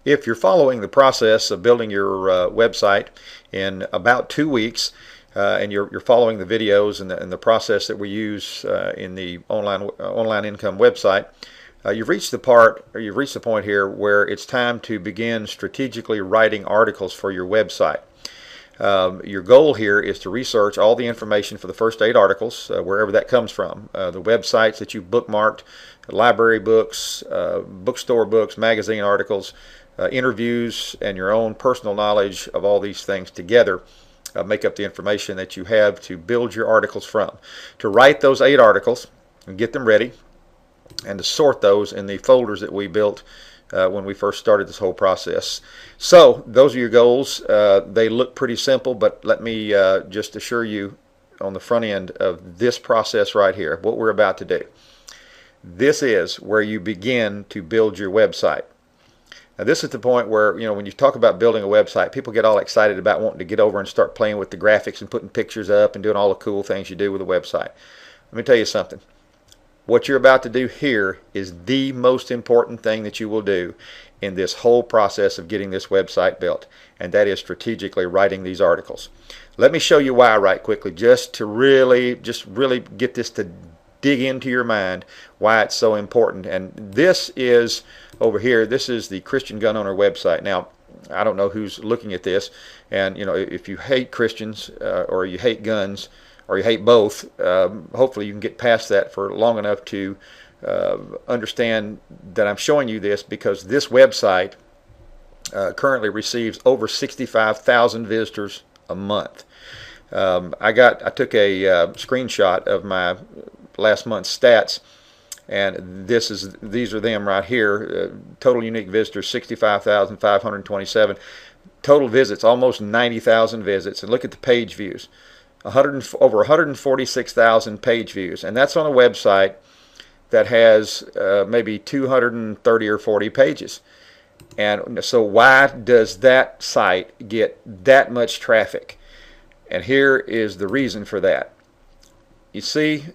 If you're following the process of building your website in about 2 weeks, and you're following the videos and the process that we use in the online income website, you've reached the point here where it's time to begin strategically writing articles for your website. Your goal here is to research all the information for the first 8 articles, wherever that comes from. The websites that you bookmarked, library books, bookstore books, magazine articles, interviews, and your own personal knowledge of all these things together make up the information that you have to build your articles from. To write those 8 articles and get them ready, and to sort those in the folders that we built when we first started this whole process. So those are your goals. They look pretty simple, but let me just assure you on the front end of this process right here, what we're about to do. This is where you begin to build your website. Now this is the point where, when you talk about building a website, people get all excited about wanting to get over and start playing with the graphics and putting pictures up and doing all the cool things you do with a website. Let me tell you something. What you're about to do here is the most important thing that you will do in this whole process of getting this website built, and that is strategically writing these articles. Let me show you why right quickly, just to really get this to dig into your mind, why it's so important. And this is over here, this is the Christian Gun Owner website. Now, I don't know who's looking at this, and if you hate Christians or you hate guns, or you hate both, hopefully you can get past that for long enough to understand that I'm showing you this because this website currently receives over 65,000 visitors a month. I took a screenshot of my last month's stats, and these are them right here. Total unique visitors 65,527. Total visits almost 90,000 visits, and look at the page views. Over 146,000 page views, and that's on a website that has maybe 230 or 40 pages. And so why does that site get that much traffic? And here is the reason for that. You see,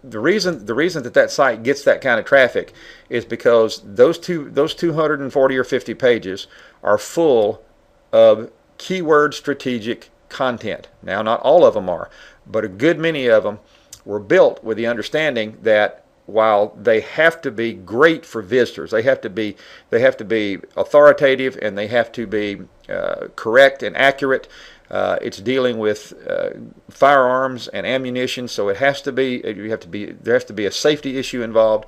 the reason that site gets that kind of traffic is because those 240 or 50 pages are full of keyword strategic content. Now, not all of them are, but a good many of them were built with the understanding that while they have to be great for visitors, they have to be authoritative, and they have to be correct and accurate. It's dealing with firearms and ammunition, so there has to be a safety issue involved.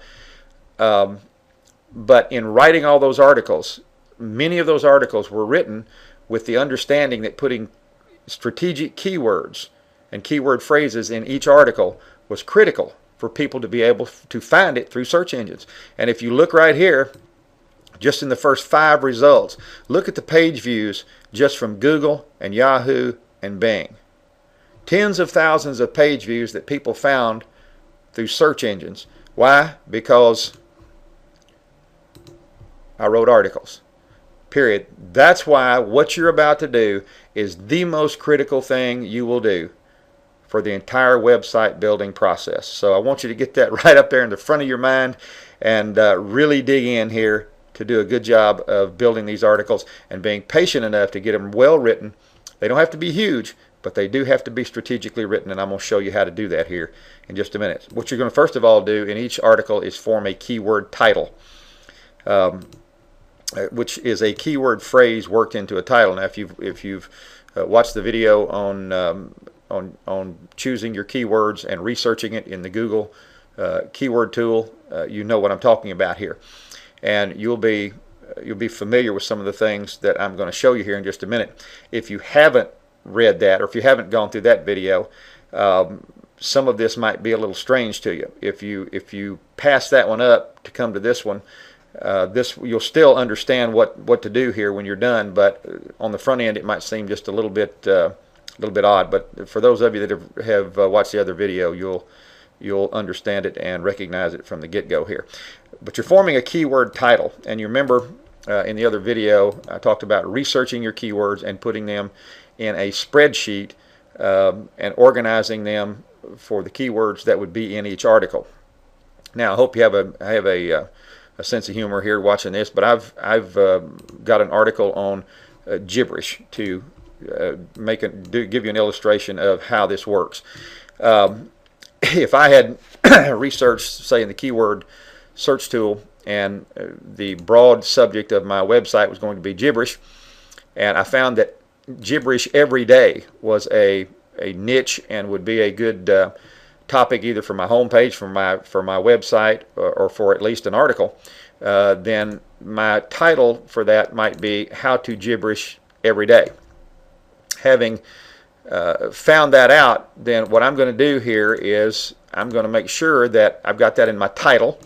But in writing all those articles, many of those articles were written with the understanding that putting strategic keywords and keyword phrases in each article was critical for people to be able to find it through search engines. And if you look right here, just in the first 5 results, look at the page views just from Google and Yahoo and Bing. Tens of thousands of page views that people found through search engines. Why? Because I wrote articles. Period. That's why what you're about to do is the most critical thing you will do for the entire website building process. So I want you to get that right up there in the front of your mind and really dig in here to do a good job of building these articles and being patient enough to get them well written. They don't have to be huge, but they do have to be strategically written, and I'm going to show you how to do that here in just a minute. What you're going to first of all do in each article is form a keyword title, which is a keyword phrase worked into a title. Now, if you've watched the video on choosing your keywords and researching it in the Google keyword tool, you know what I'm talking about here, and you'll be familiar with some of the things that I'm going to show you here in just a minute. If you haven't read that, or if you haven't gone through that video, some of this might be a little strange to you. If you pass that one up to come to this one, you'll still understand what to do here when you're done, but on the front end it might seem just a little bit odd. But for those of you that have watched the other video, you'll understand it and recognize it from the get-go here. But you're forming a keyword title, and you remember in the other video I talked about researching your keywords and putting them in a spreadsheet and organizing them for the keywords that would be in each article. Now, I hope you have a a sense of humor here watching this, but I've got an article on gibberish to give you an illustration of how this works. If I had researched, say, in the keyword search tool, and the broad subject of my website was going to be gibberish, and I found that gibberish every day was a niche and would be a good topic either for my homepage, for my website, or for at least an article, then my title for that might be How to Gibberish Every Day. Having found that out, then what I'm going to do here is I'm going to make sure that I've got that in my title,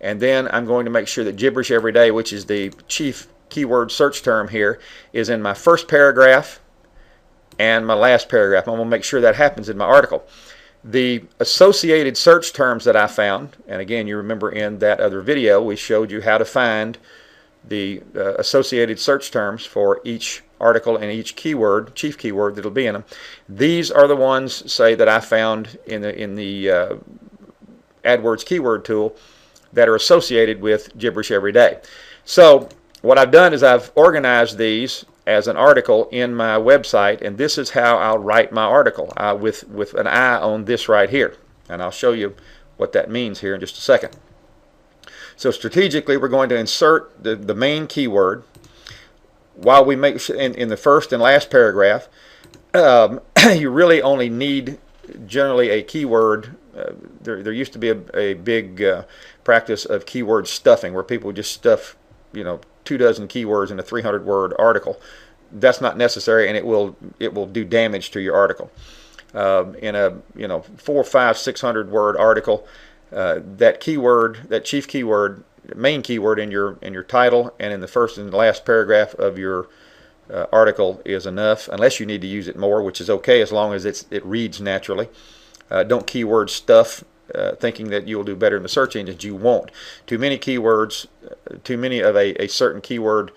and then I'm going to make sure that gibberish every day, which is the chief keyword search term here, is in my first paragraph and my last paragraph. I'm going to make sure that happens in my article. The associated search terms that I found, and again, you remember in that other video we showed you how to find the associated search terms for each article and each keyword, chief keyword that'll be in them. These are the ones, say, that I found in the AdWords keyword tool that are associated with gibberish every day. So what I've done is I've organized these as an article in my website, and this is how I'll write my article with an eye on this right here, and I'll show you what that means here in just a second. So strategically, we're going to insert the main keyword while we make in the first and last paragraph. You really only need generally a keyword. There used to be a big practice of keyword stuffing, where people just stuff 24 keywords in a 300-word article. That's not necessary, and it will do damage to your article. In a 400, 500, 600-word article, that keyword, that chief keyword, main keyword in your title and in the first and the last paragraph of your article is enough, unless you need to use it more, which is okay as long as it reads naturally. Don't keyword stuff thinking that you'll do better in the search engines. You won't. Too many keywords, too many of a certain keyword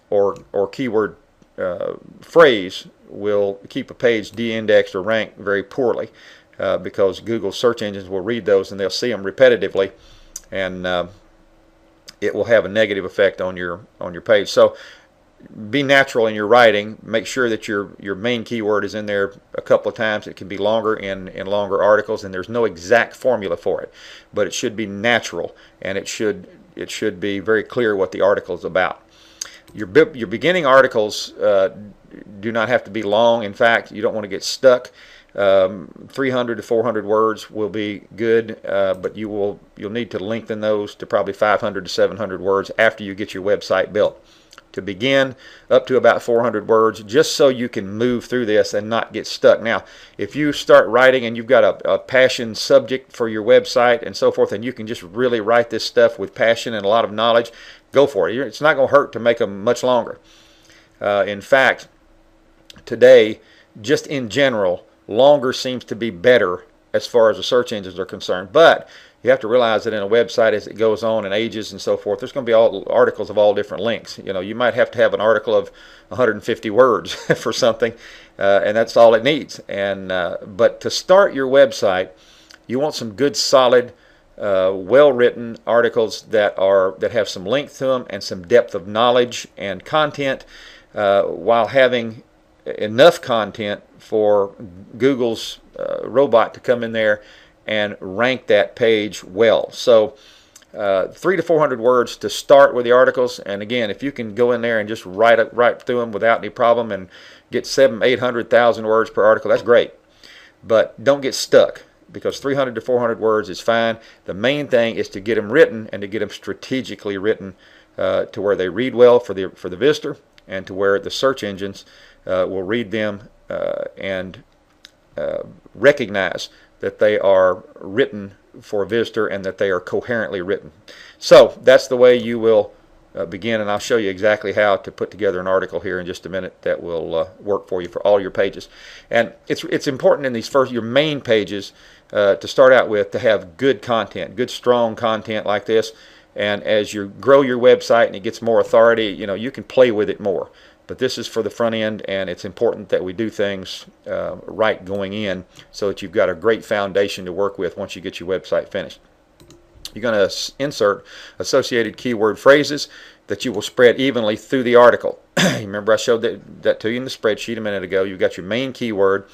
or keyword phrase will keep a page de-indexed or ranked very poorly, because Google search engines will read those and they'll see them repetitively, and it will have a negative effect on your page. So be natural in your writing. Make sure that your main keyword is in there a couple of times. It can be longer in longer articles, and there's no exact formula for it, but it should be natural, and it should be very clear what the article is about. Your beginning articles do not have to be long. In fact, you don't want to get stuck. 300 to 400 words will be good, but you'll need to lengthen those to probably 500 to 700 words after you get your website built. To begin, up to about 400 words, just so you can move through this and not get stuck. Now, if you start writing and you've got a passion subject for your website and so forth, and you can just really write this stuff with passion and a lot of knowledge, go for it. It's not going to hurt to make them much longer. In fact, today, just in general, longer seems to be better as far as the search engines are concerned. But you have to realize that in a website, as it goes on and ages and so forth, there's going to be all articles of all different lengths. You might have to have an article of 150 words for something, and that's all it needs. But to start your website, you want some good, solid, well-written articles that have some length to them and some depth of knowledge and content, while having enough content for Google's robot to come in there and rank that page well. So 300 to 400 words to start with the articles, and again, if you can go in there and just write through them without any problem and get 700,000, 800,000 words per article, that's great. But don't get stuck, because 300 to 400 words is fine. The main thing is to get them written, and to get them strategically written to where they read well for the visitor, and to where the search engines will read them and recognize that they are written for a visitor and that they are coherently written. So that's the way you will begin, and I'll show you exactly how to put together an article here in just a minute that will work for you for all your pages. And it's important in these your main pages to start out with, to have good content, good strong content like this. And as you grow your website and it gets more authority, you can play with it more. But this is for the front end, and it's important that we do things right going in, so that you've got a great foundation to work with once you get your website finished. you're going to insert associated keyword phrases that you will spread evenly through the article. Remember I showed that to you in the spreadsheet a minute ago. You've got your main keyword,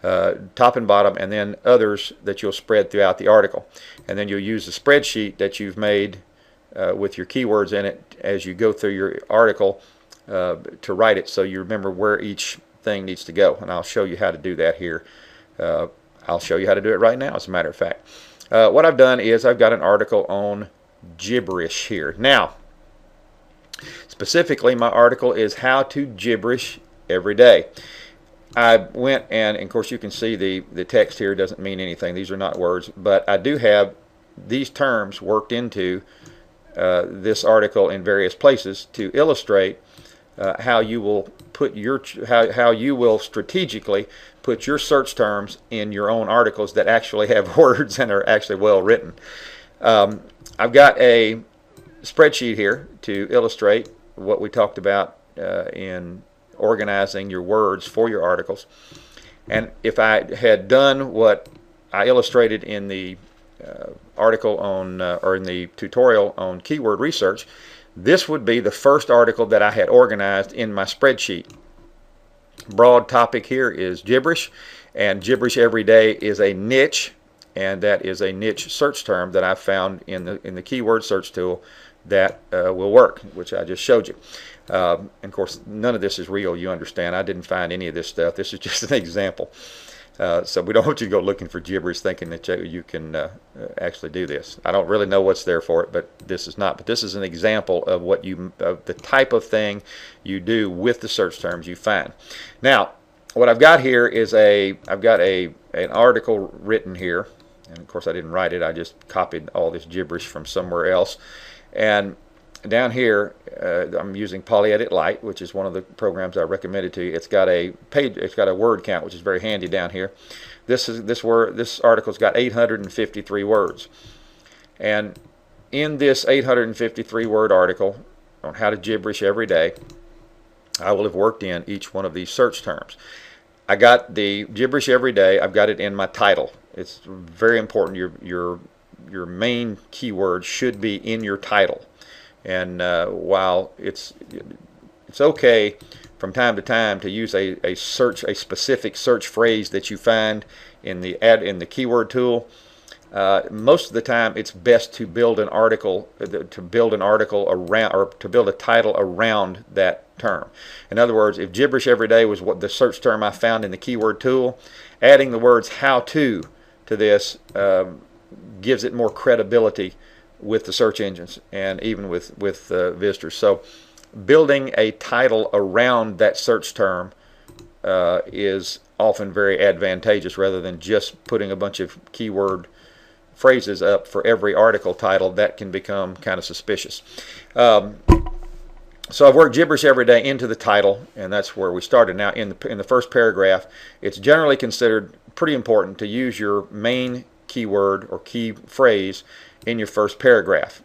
top and bottom, and then others that you'll spread throughout the article. And then you'll use the spreadsheet that you've made with your keywords in it as you go through your article to write it, so you remember where each thing needs to go. And I'll show you how to do that here. I'll show you how to do it right now, as a matter of fact. What I've done is I've got an article on gibberish here. Now, specifically, my article is how to gibberish every day. I went and of course you can see the text here doesn't mean anything. These are not words, but I do have these terms worked into this article in various places to illustrate how you will put your how you will strategically put your search terms in your own articles that actually have words and are actually well written. I've got a spreadsheet here to illustrate what we talked about in organizing your words for your articles. And if I had done what I illustrated in the article on or in the tutorial on keyword research, this would be the first article that I had organized in my spreadsheet. Broad topic here is gibberish, and gibberish every day is a niche, and that is a niche search term that I found in the keyword search tool that will work, which I just showed you. And of course, none of this is real, you understand. I didn't find any of this stuff. This is just an example. So we don't want you to go looking for gibberish thinking that you can actually do this. I don't really know what's there for it, but this is not. But this is an example of what the type of thing you do with the search terms you find. Now, what I've got here is I've got an article written here, and of course I didn't write it. I just copied all this gibberish from somewhere else. And down here, I'm using PolyEdit Lite, which is one of the programs I recommended to you. It's got a page, it's got a word count, which is very handy down here. This article's got 853 words, and in this 853 word article on how to gibberish every day, I will have worked in each one of these search terms. I got the gibberish every day. I've got it in my title. It's very important. Your main keyword should be in your title. And while it's okay from time to time to use a specific search phrase that you find in the keyword tool, most of the time it's best to build an article around, or to build a title around that term. In other words, if gibberish every day was what the search term I found in the keyword tool, adding the words how to this gives it more credibility with the search engines and even with visitors. So building a title around that search term is often very advantageous, rather than just putting a bunch of keyword phrases up for every article title. That can become kind of suspicious. So I've worked gibberish every day into the title, and that's where we started. Now in the first paragraph, it's generally considered pretty important to use your main keyword or key phrase in your first paragraph,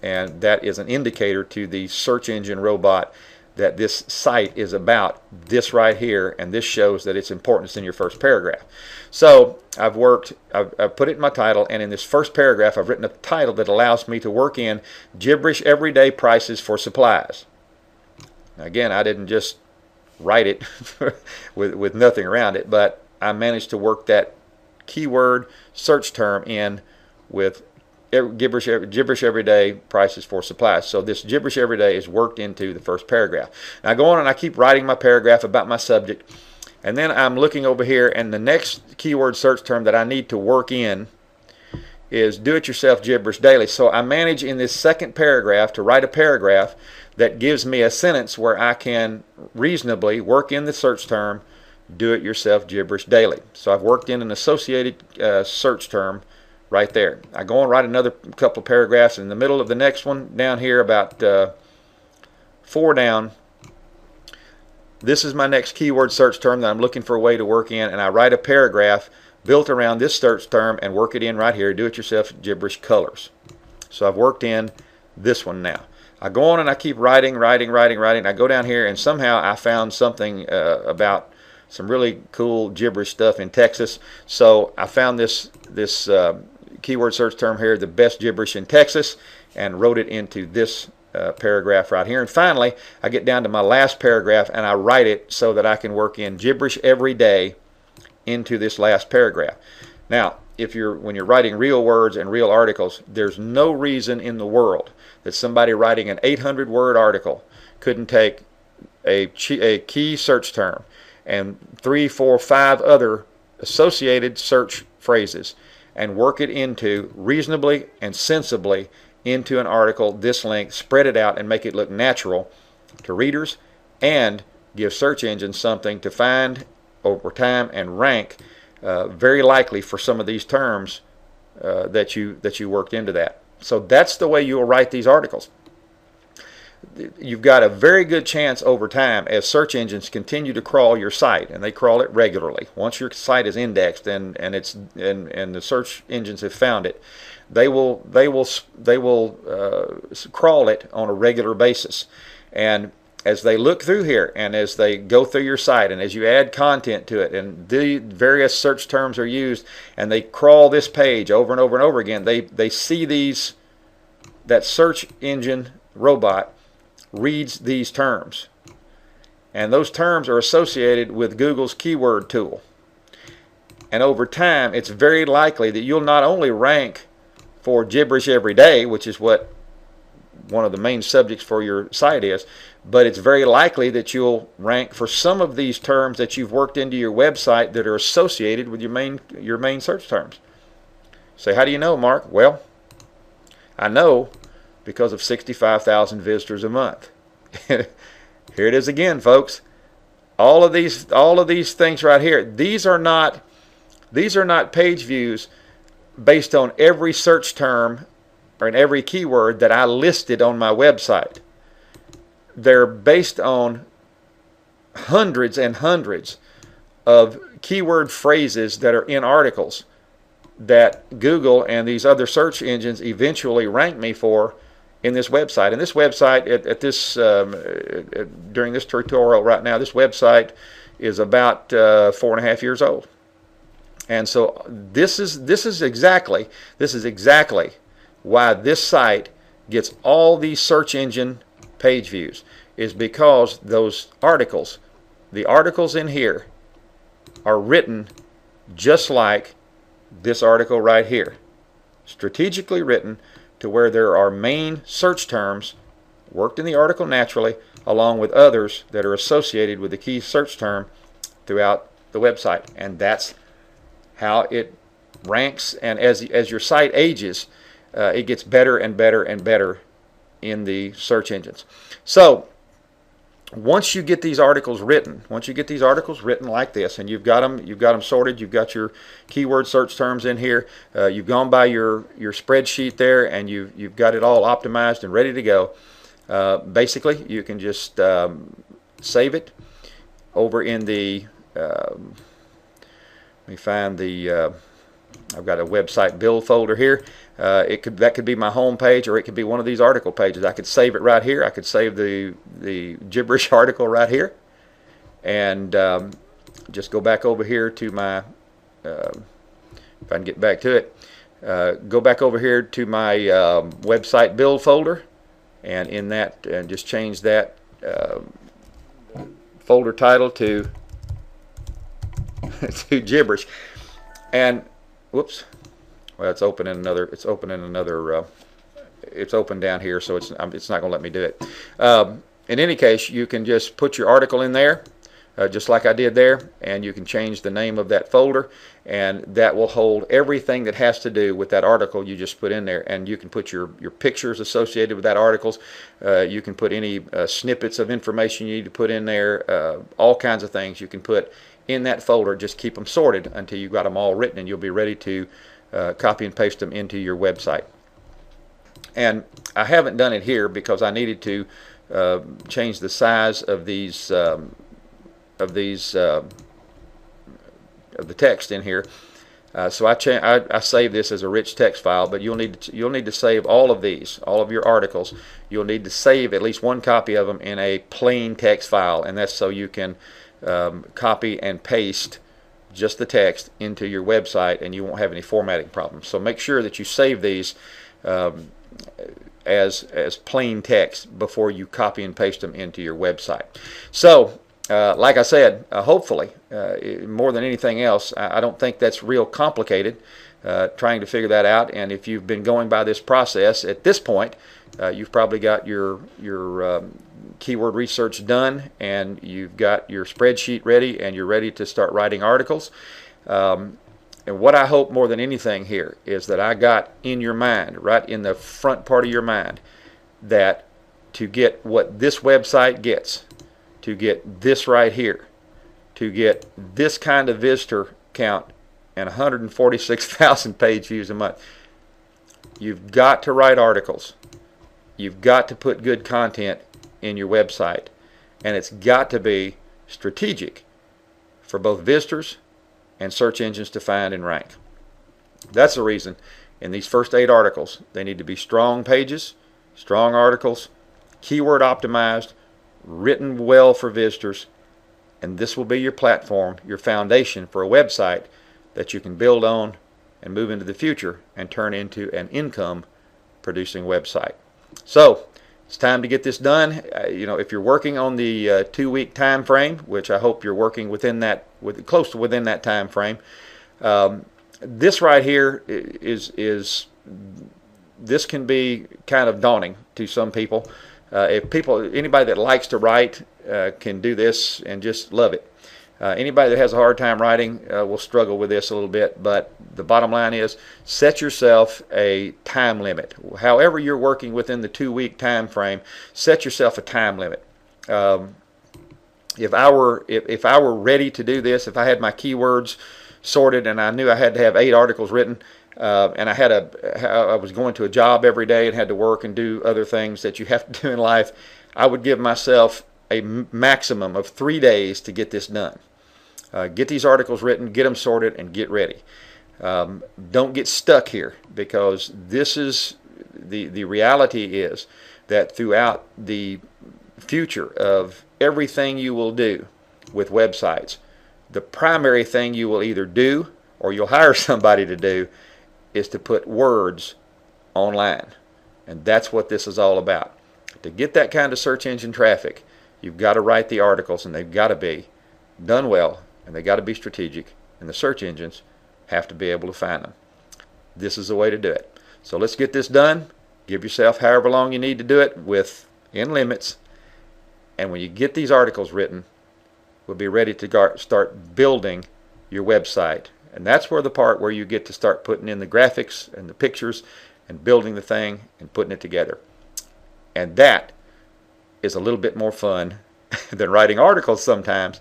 and that is an indicator to the search engine robot that this site is about this right here, and this shows that its importance in your first paragraph. So I've put it in my title, and in this first paragraph I've written a title that allows me to work in gibberish everyday prices for supplies. Now again, I didn't just write it with nothing around it, but I managed to work that keyword search term in with gibberish every day prices for supplies. So this gibberish every day is worked into the first paragraph. Now I go on and I keep writing my paragraph about my subject, and then I'm looking over here, and the next keyword search term that I need to work in is do-it-yourself gibberish daily. So I manage in this second paragraph to write a paragraph that gives me a sentence where I can reasonably work in the search term do-it-yourself gibberish daily. So I've worked in an associated search term right there. I go and write another couple of paragraphs in the middle of the next one down here, about 4 down. This is my next keyword search term that I'm looking for a way to work in, and I write a paragraph built around this search term and work it in right here, do-it-yourself gibberish colors. So I've worked in this one now. I go on and I keep writing. I go down here, and somehow I found something about some really cool gibberish stuff in Texas. So I found this keyword search term here, the best gibberish in Texas, and wrote it into this paragraph right here. And finally, I get down to my last paragraph and I write it so that I can work in gibberish every day into this last paragraph. Now, when you're writing real words and real articles, there's no reason in the world that somebody writing an 800-word article couldn't take a key search term and 3, 4, 5 other associated search phrases and work it into reasonably and sensibly into an article this length, spread it out and make it look natural to readers, and give search engines something to find over time and rank very likely for some of these terms that you worked into that. So that's the way you'll write these articles. You've got a very good chance over time, as search engines continue to crawl your site, and they crawl it regularly. Once your site is indexed and the search engines have found it, they will crawl it on a regular basis. And as they look through here and as they go through your site and as you add content to it and the various search terms are used and they crawl this page over and over and over again, they see that search engine robot reads these terms, and those terms are associated with Google's keyword tool. And over time, it's very likely that you'll not only rank for gibberish every day, which is what one of the main subjects for your site is, but it's very likely that you'll rank for some of these terms that you've worked into your website that are associated with your main search terms. Say, how do you know, Mark? Well, I know because of 65,000 visitors a month. Here it is again, folks. All of these things right here, these are not page views based on every search term or in every keyword that I listed on my website. They're based on hundreds and hundreds of keyword phrases that are in articles that Google and these other search engines eventually rank me for in this website. And this website during this tutorial right now, this website is about 4.5 years old. And so this is exactly why this site gets all these search engine page views, is because those articles, the articles in here, are written just like this article right here, strategically written to where there are main search terms worked in the article naturally, along with others that are associated with the key search term throughout the website. And that's how it ranks. And as your site ages, it gets better and better and better in the search engines. So once you get these articles written like this, and you've got them sorted, you've got your keyword search terms in here, you've gone by your spreadsheet there, and you've got it all optimized and ready to go. Basically, you can just save it over in the let me find the I've got a website build folder here. That could be my home page, or it could be one of these article pages. I could save it right here. I could save the gibberish article right here, and just go back over here to my if I can get back to it, go back over here to my website build folder, and in that, and just change that folder title to to gibberish. And whoops, well, it's open in another, it's open down here, so it's not going to let me do it. In any case, you can just put your article in there, just like I did there, and you can change the name of that folder, and that will hold everything that has to do with that article you just put in there. And you can put your pictures associated with that articles. You can put any snippets of information you need to put in there, all kinds of things you can put in that folder. Just keep them sorted until you've got them all written, and you'll be ready to copy and paste them into your website. And I haven't done it here because I needed to change the size of the text in here. So I save this as a rich text file, but you'll need to save all of these, all of your articles. You'll need to save at least one copy of them in a plain text file, and that's so you can copy and paste just the text into your website, and you won't have any formatting problems. So make sure that you save these as plain text before you copy and paste them into your website. So like I said, hopefully, more than anything else, I don't think that's real complicated trying to figure that out. And if you've been going by this process at this point, you've probably got your keyword research done, and you've got your spreadsheet ready, and you're ready to start writing articles. And what I hope more than anything here is that I got in your mind, right in the front part of your mind, that to get what this website gets, to get this right here, to get this kind of visitor count and 146,000 page views a month, you've got to write articles. You've got to put good content in your website, and it's got to be strategic for both visitors and search engines to find and rank. That's the reason in these first 8 articles they need to be strong pages, strong articles, keyword optimized, written well for visitors, and this will be your platform, your foundation for a website that you can build on and move into the future and turn into an income producing website. So it's time to get this done. If you're working on the 2-week time frame, which I hope you're working within that, close to within that time frame, this right here this can be kind of daunting to some people. Anybody that likes to write can do this and just love it. Anybody that has a hard time writing will struggle with this a little bit, but the bottom line is set yourself a time limit. However you're working within the 2-week time frame, set yourself a time limit. If I were ready to do this, if I had my keywords sorted and I knew I had to have 8 articles written, and I was going to a job every day and had to work and do other things that you have to do in life, I would give myself a maximum of 3 days to get this done. Get these articles written, get them sorted, and get ready. Don't get stuck here, because this is the reality is that throughout the future of everything you will do with websites, the primary thing you will either do or you'll hire somebody to do is to put words online. And that's what this is all about. To get that kind of search engine traffic, you've got to write the articles, and they've got to be done well, and they've got to be strategic, and the search engines have to be able to find them. This is the way to do it. So let's get this done. Give yourself however long you need to do it within limits, and when you get these articles written, we'll be ready to start building your website. And that's where the part where you get to start putting in the graphics and the pictures and building the thing and putting it together. And that is a little bit more fun than writing articles sometimes,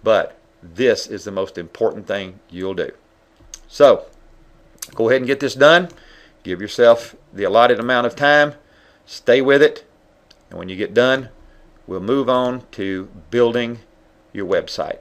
but this is the most important thing you'll do. So go ahead and get this done. Give yourself the allotted amount of time. Stay with it. And when you get done, we'll move on to building your website.